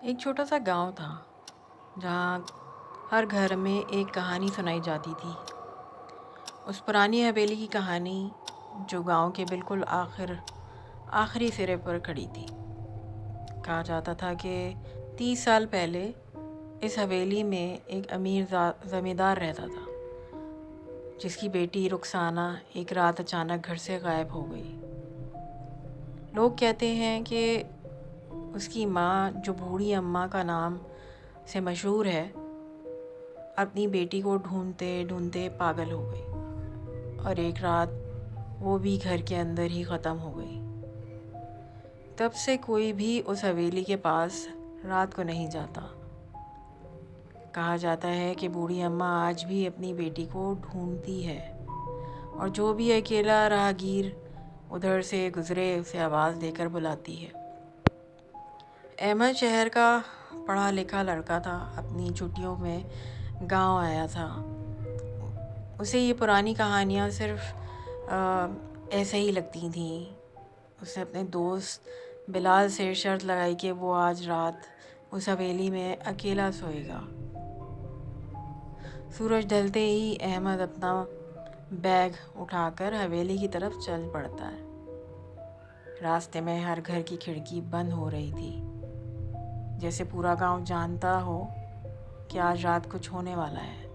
ایک چھوٹا سا گاؤں تھا جہاں ہر گھر میں ایک کہانی سنائی جاتی تھی۔ اس پرانی حویلی کی کہانی جو گاؤں کے بالکل آخری سرے پر کھڑی تھی۔ کہا جاتا تھا کہ 30 سال پہلے اس حویلی میں ایک امیر زمیندار رہتا تھا جس کی بیٹی رخسانہ ایک رات اچانک گھر سے غائب ہو گئی۔ لوگ کہتے ہیں کہ اس کی ماں جو بوڑھی اماں کا نام سے مشہور ہے اپنی بیٹی کو ڈھونڈتے ڈھونڈتے پاگل ہو گئی اور ایک رات وہ بھی گھر کے اندر ہی ختم ہو گئی۔ تب سے کوئی بھی اس حویلی کے پاس رات کو نہیں جاتا۔ کہا جاتا ہے کہ بوڑھی اماں آج بھی اپنی بیٹی کو ڈھونڈتی ہے اور جو بھی اکیلا راہگیر ادھر سے گزرے اسے آواز دے کر بلاتی ہے۔ احمد شہر کا پڑھا لکھا لڑکا تھا، اپنی چھٹیوں میں گاؤں آیا تھا۔ اسے یہ پرانی کہانیاں صرف ایسے ہی لگتی تھیں۔ اس نے اپنے دوست بلال سے شرط لگائی کہ وہ آج رات اس حویلی میں اکیلا سوئے گا۔ سورج ڈھلتے ہی احمد اپنا بیگ اٹھا کر حویلی کی طرف چل پڑتا ہے۔ راستے میں ہر گھر کی کھڑکی بند ہو رہی تھی، جیسے پورا گاؤں جانتا ہو کہ آج رات کچھ ہونے والا ہے۔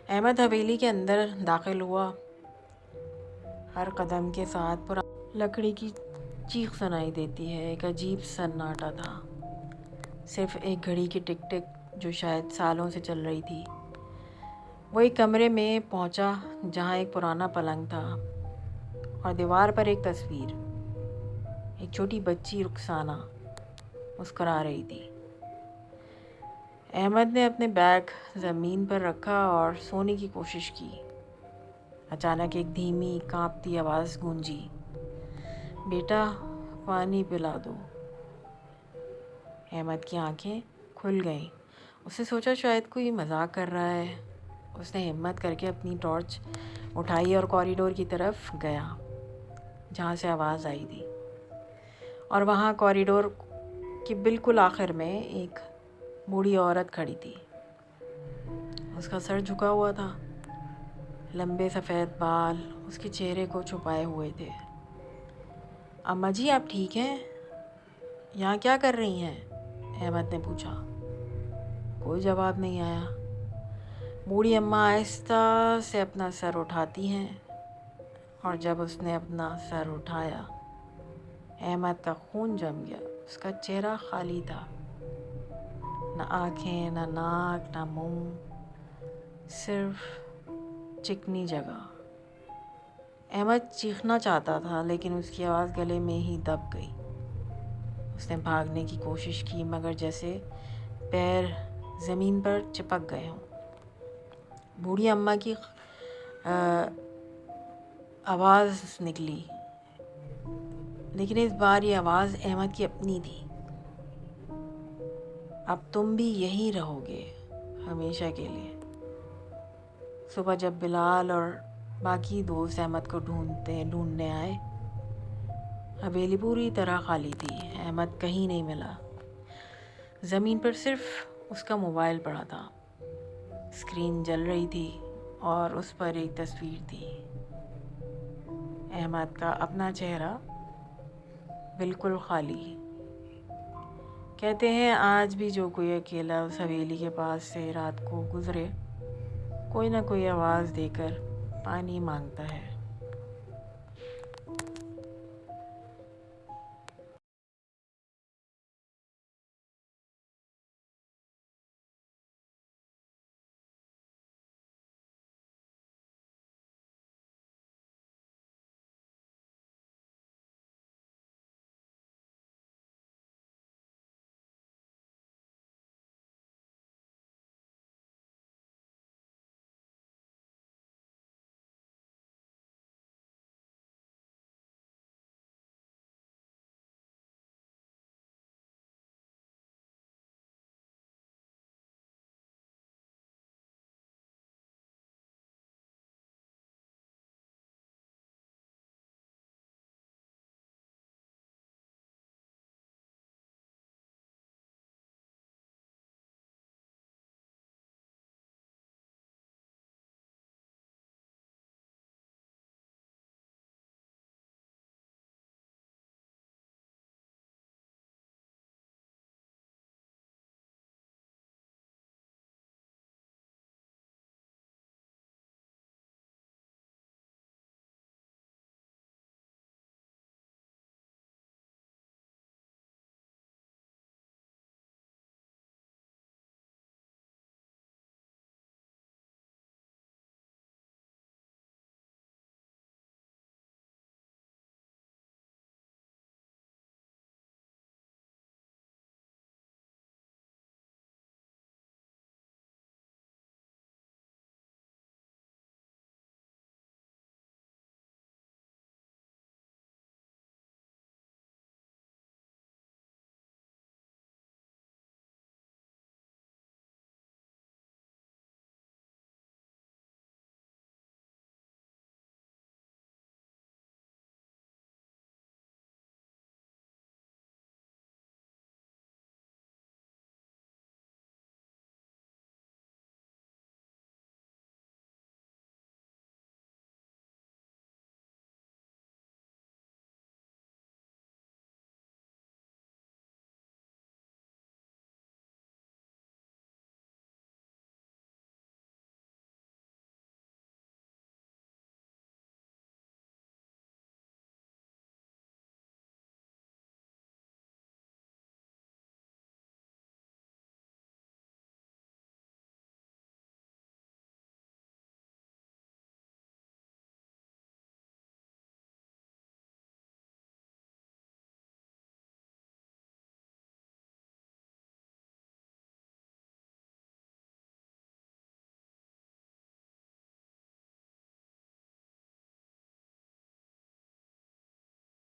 احمد حویلی کے اندر داخل ہوا۔ ہر قدم کے ساتھ لکڑی کی چیخ سنائی دیتی ہے۔ ایک عجیب سناٹا تھا، صرف ایک گھڑی کی ٹک ٹک جو شاید سالوں سے چل رہی تھی۔ وہ ایک کمرے میں پہنچا جہاں ایک پرانا پلنگ تھا اور دیوار پر ایک تصویر، ایک چھوٹی بچی رخسانہ مسکرا رہی تھی۔ احمد نے اپنے بیگ زمین پر رکھا اور سونے کی کوشش کی۔ اچانک ایک دھیمی کانپتی آواز گونجی، بیٹا پانی پلا دو۔ احمد کی آنکھیں کھل گئیں۔ اس نے سوچا شاید کوئی مذاق کر رہا ہے۔ اس نے ہمت کر کے اپنی ٹارچ اٹھائی اور کوریڈور کی طرف گیا جہاں سے آواز آئی تھی، اور وہاں کوریڈور کے بالکل آخر میں ایک بوڑھی عورت کھڑی تھی۔ اس کا سر جھکا ہوا تھا، لمبے سفید بال اس کے چہرے کو چھپائے ہوئے تھے۔ اماں جی آپ ٹھیک ہیں؟ یہاں کیا کر رہی ہیں؟ احمد نے پوچھا۔ کوئی جواب نہیں آیا۔ بوڑھی اماں آہستہ سے اپنا سر اٹھاتی ہیں اور جب اس نے اپنا سر اٹھایا احمد کا خون جم گیا۔ اس کا چہرہ خالی تھا، نہ آنکھیں، نہ ناک، نہ منہ، صرف چکنی جگہ۔ احمد چیخنا چاہتا تھا لیکن اس کی آواز گلے میں ہی دب گئی۔ اس نے بھاگنے کی کوشش کی مگر جیسے پیر زمین پر چپک گئے ہوں۔ بوڑھی اماں کی آواز نکلی، لیکن اس بار یہ آواز احمد کی اپنی تھی۔ اب تم بھی یہیں رہو گے ہمیشہ کے لیے۔ صبح جب بلال اور باقی دوست احمد کو ڈھونڈنے آئے، حویلی پوری طرح خالی تھی۔ احمد کہیں نہیں ملا۔ زمین پر صرف اس کا موبائل پڑا تھا، اسکرین جل رہی تھی اور اس پر ایک تصویر تھی، احمد کا اپنا چہرہ بالکل خالی۔ کہتے ہیں آج بھی جو کوئی اکیلا اس حویلی کے پاس سے رات کو گزرے، کوئی نہ کوئی آواز دے کر پانی مانگتا ہے۔